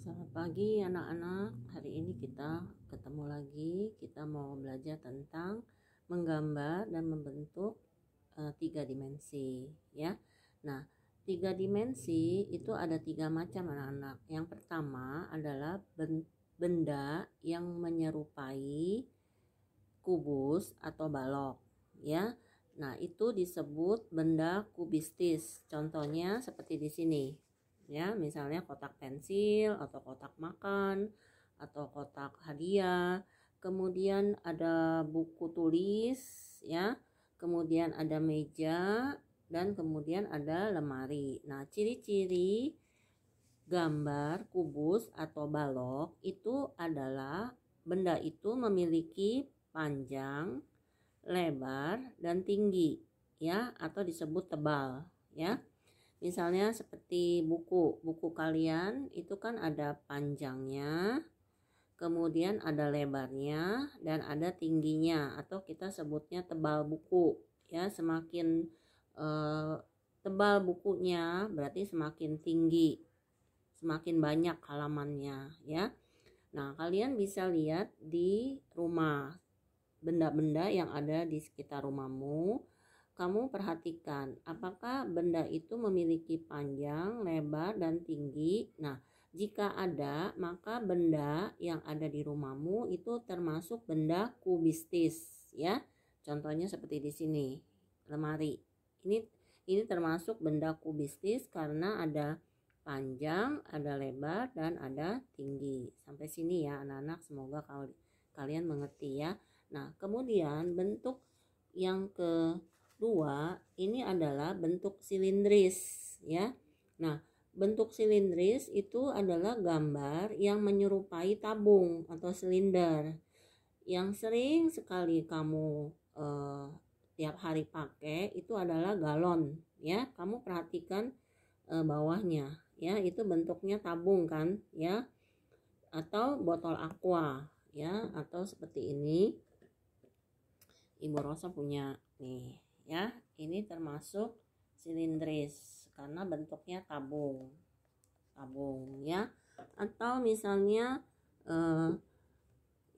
Selamat pagi anak-anak. Hari ini kita ketemu lagi. Kita mau belajar tentang menggambar dan membentuk 3 dimensi ya. Nah, 3 dimensi itu ada 3 macam anak-anak. Yang pertama adalah benda yang menyerupai kubus atau balok ya. Nah, itu disebut benda kubistis. Contohnya seperti di sini. Ya, misalnya kotak pensil atau kotak makan atau kotak hadiah. Kemudian ada buku tulis ya. Kemudian ada meja dan kemudian ada lemari. Nah, ciri-ciri gambar kubus atau balok itu adalah benda itu memiliki panjang, lebar dan tinggi ya, atau disebut tebal ya. Misalnya seperti buku kalian itu kan ada panjangnya, kemudian ada lebarnya dan ada tingginya, atau kita sebutnya tebal buku ya. Semakin tebal bukunya berarti semakin tinggi, semakin banyak halamannya ya. Nah, kalian bisa lihat di rumah benda-benda yang ada di sekitar rumahmu. Kamu perhatikan apakah benda itu memiliki panjang, lebar, dan tinggi. Nah, jika ada, maka benda yang ada di rumahmu itu termasuk benda kubistis ya. Contohnya seperti di sini, lemari. Ini termasuk benda kubistis karena ada panjang, ada lebar, dan ada tinggi. Sampai sini ya anak-anak, semoga kalian mengerti ya. Nah, kemudian bentuk yang kedua ini adalah bentuk silindris ya. Nah, bentuk silindris itu adalah gambar yang menyerupai tabung atau silinder yang sering sekali kamu tiap hari pakai. Itu adalah galon ya. Kamu perhatikan bawahnya ya, itu bentuknya tabung kan ya, atau botol aqua ya, atau seperti ini. Ibu Rosa punya nih ya, ini termasuk silindris karena bentuknya tabung ya. Atau misalnya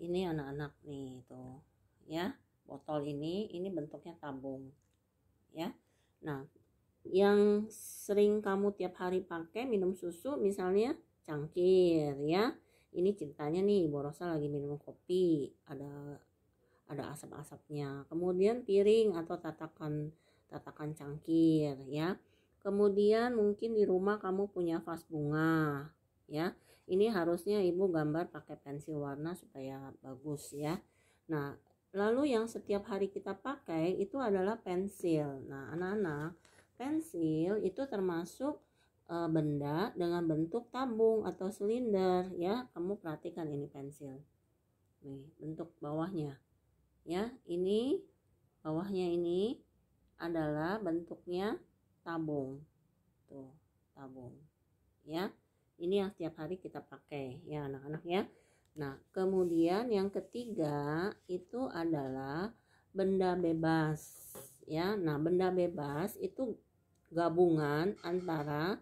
ini anak-anak nih tuh ya, botol ini bentuknya tabung ya. Nah, yang sering kamu tiap hari pakai minum susu misalnya cangkir ya. Ini ceritanya nih, Ibu Rosa lagi minum kopi, ada asap-asapnya. Kemudian piring atau tatakan cangkir ya. Kemudian mungkin di rumah kamu punya vas bunga ya. Ini harusnya ibu gambar pakai pensil warna supaya bagus ya. Nah, lalu yang setiap hari kita pakai itu adalah pensil. Nah, anak-anak, pensil itu termasuk benda dengan bentuk tabung atau silinder ya. Kamu perhatikan ini pensil. Nih, bentuk bawahnya. Ya, ini bawahnya ini adalah bentuknya tabung. Tuh, tabung. Ya. Ini yang setiap hari kita pakai ya anak-anak ya. Nah, kemudian yang ketiga itu adalah benda bebas ya. Nah, benda bebas itu gabungan antara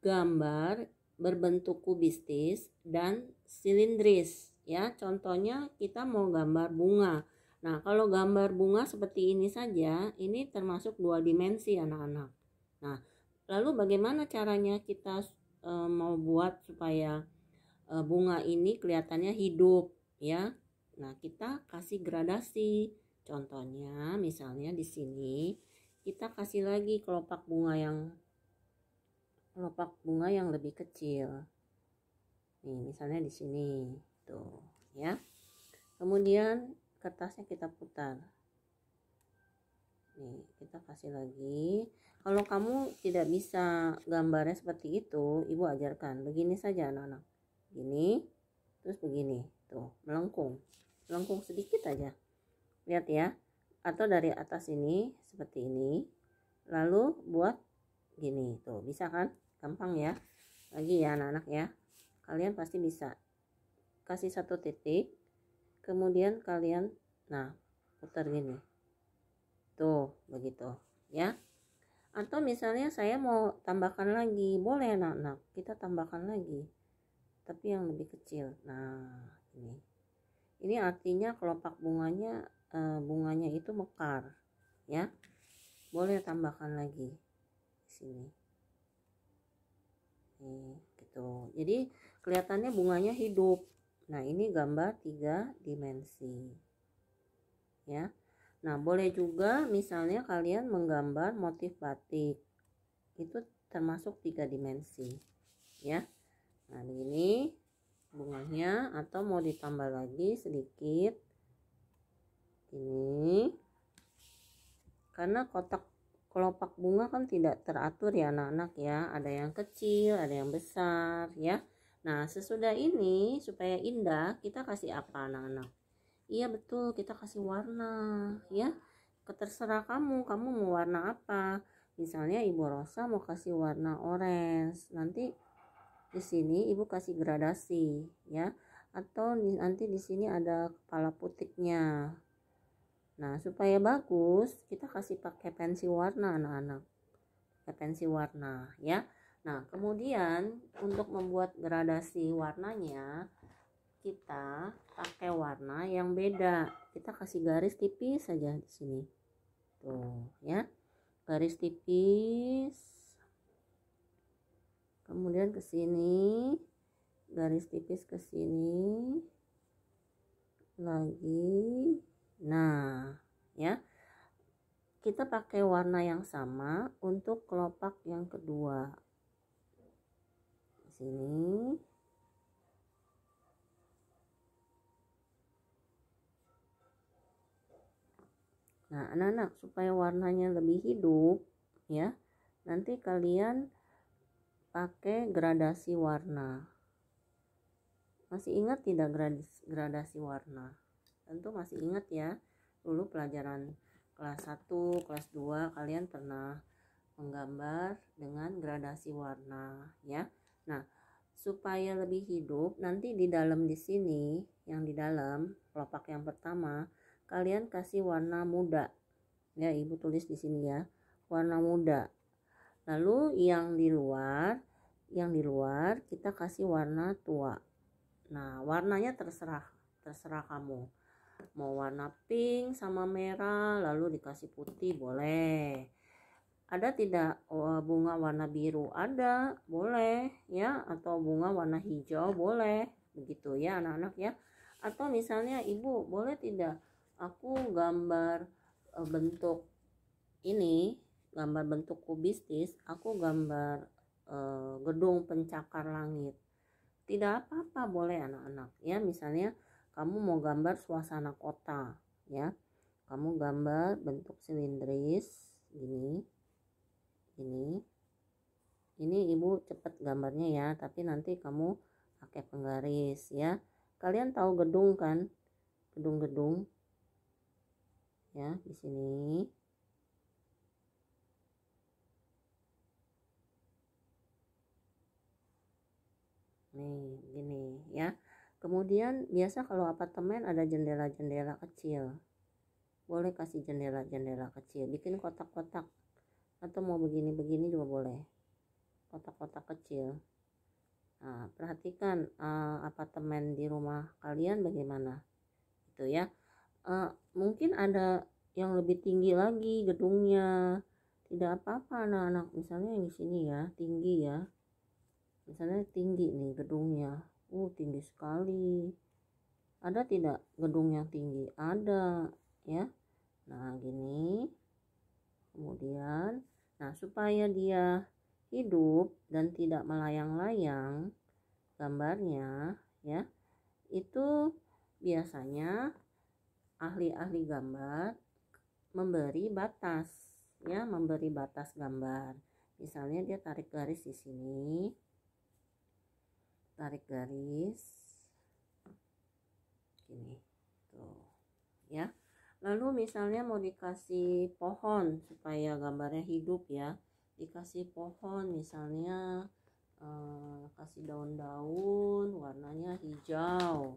gambar berbentuk kubistis dan silindris ya. Contohnya kita mau gambar bunga. Nah, kalau gambar bunga seperti ini saja, ini termasuk 2 dimensi anak-anak. Nah, lalu bagaimana caranya kita mau buat supaya bunga ini kelihatannya hidup ya. Nah, kita kasih gradasi. Contohnya misalnya di sini kita kasih lagi kelopak bunga yang lebih kecil. Nih, misalnya di sini tuh ya. Kemudian kertasnya kita putar. Nih, kita kasih lagi. Kalau kamu tidak bisa gambarnya seperti itu, ibu ajarkan begini saja anak-anak. Gini, terus begini, tuh melengkung sedikit aja. Lihat ya. Atau dari atas ini seperti ini. Lalu buat gini, tuh bisa kan? Gampang ya. Lagi ya anak-anak ya. Kalian pasti bisa. Kasih 1 titik. Kemudian kalian putar gini. Tuh, begitu ya. Atau misalnya saya mau tambahkan lagi, boleh anak-anak, kita tambahkan lagi. tapi yang lebih kecil. Nah, ini artinya kelopak bunganya itu mekar, ya. Boleh tambahkan lagi di sini. Nih, gitu. Jadi kelihatannya bunganya hidup. Nah, ini gambar 3 dimensi. Ya. Nah, boleh juga misalnya kalian menggambar motif batik. Itu termasuk 3 dimensi, ya. Nah, ini bunganya, atau mau ditambah lagi sedikit. Ini karena kotak kelopak bunga kan tidak teratur ya anak-anak ya, ada yang kecil, ada yang besar ya. Nah, sesudah ini supaya indah, kita kasih apa anak-anak? Iya betul, kita kasih warna ya. Terserah kamu mau warna apa. Misalnya Ibu Rosa mau kasih warna orange, nanti di sini Ibu kasih gradasi ya, atau nanti di sini ada kepala putiknya. Nah, supaya bagus, kita kasih pakai pensil warna anak-anak. Pakai pensil warna ya. Nah, kemudian untuk membuat gradasi warnanya, kita pakai warna yang beda. Kita kasih garis tipis saja di sini. Tuh, ya. Garis tipis. Kemudian ke sini, garis tipis ke sini. Lagi. Nah, ya. Kita pakai warna yang sama untuk kelopak yang kedua. Di sini. Nah, anak-anak, supaya warnanya lebih hidup, ya. Nanti kalian pakai gradasi warna. Masih ingat tidak gradasi warna? Tentu masih ingat ya. Dulu pelajaran kelas 1, kelas 2 kalian pernah menggambar dengan gradasi warna ya. Nah, supaya lebih hidup, nanti di dalam di sini, yang di dalam kelopak yang pertama, kalian kasih warna muda. Ya, Ibu tulis di sini ya. Warna muda. Lalu yang di luar kita kasih warna tua. Nah, warnanya terserah kamu. Mau warna pink sama merah lalu dikasih putih boleh. Ada tidak bunga warna biru? Ada, boleh ya, atau bunga warna hijau boleh. Begitu ya anak-anak ya. Atau misalnya Ibu, boleh tidak aku gambar bentuk ini, gambar bentuk kubistis, aku gambar gedung pencakar langit. Tidak apa-apa, boleh anak-anak ya. Misalnya kamu mau gambar suasana kota ya, kamu gambar bentuk silindris ini Ibu cepet gambarnya ya, tapi nanti kamu pakai penggaris ya. Kalian tahu gedung kan, gedung-gedung ya, di sini. Nih gini ya. Kemudian biasa kalau apartemen ada jendela-jendela kecil, boleh kasih jendela-jendela kecil, bikin kotak-kotak, atau mau begini-begini juga boleh, kotak-kotak kecil. Nah, perhatikan apartemen di rumah kalian bagaimana itu ya. Mungkin ada yang lebih tinggi lagi gedungnya, tidak apa-apa anak-anak. Misalnya yang di sini ya tinggi ya, misalnya tinggi nih gedungnya, tinggi sekali. Ada tidak gedung yang tinggi? Ada ya. Nah gini, kemudian nah supaya dia hidup dan tidak melayang-layang gambarnya ya, itu biasanya ahli-ahli gambar memberi batas ya, memberi batas gambar. Misalnya dia tarik garis di sini, tarik garis gini tuh ya. Lalu misalnya mau dikasih pohon supaya gambarnya hidup ya, dikasih pohon misalnya kasih daun-daun warnanya hijau,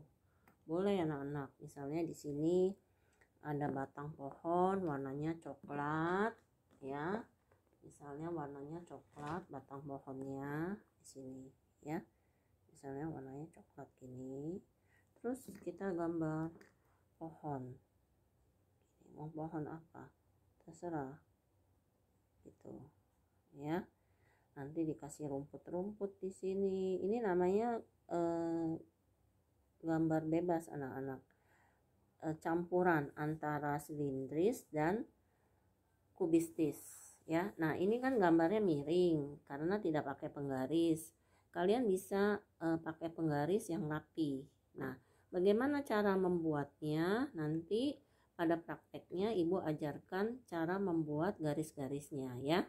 boleh anak-anak. Misalnya di sini ada batang pohon warnanya coklat ya, misalnya warnanya coklat batang pohonnya di sini ya. Di misalnya warnanya coklat gini, terus kita gambar pohon. Mau pohon apa terserah gitu ya. Nanti dikasih rumput-rumput di sini. Ini namanya gambar bebas anak-anak, campuran antara silindris dan kubistis ya. Nah ini kan gambarnya miring karena tidak pakai penggaris. Kalian bisa pakai penggaris yang rapi. Nah bagaimana cara membuatnya, nanti pada prakteknya ibu ajarkan cara membuat garis-garisnya ya.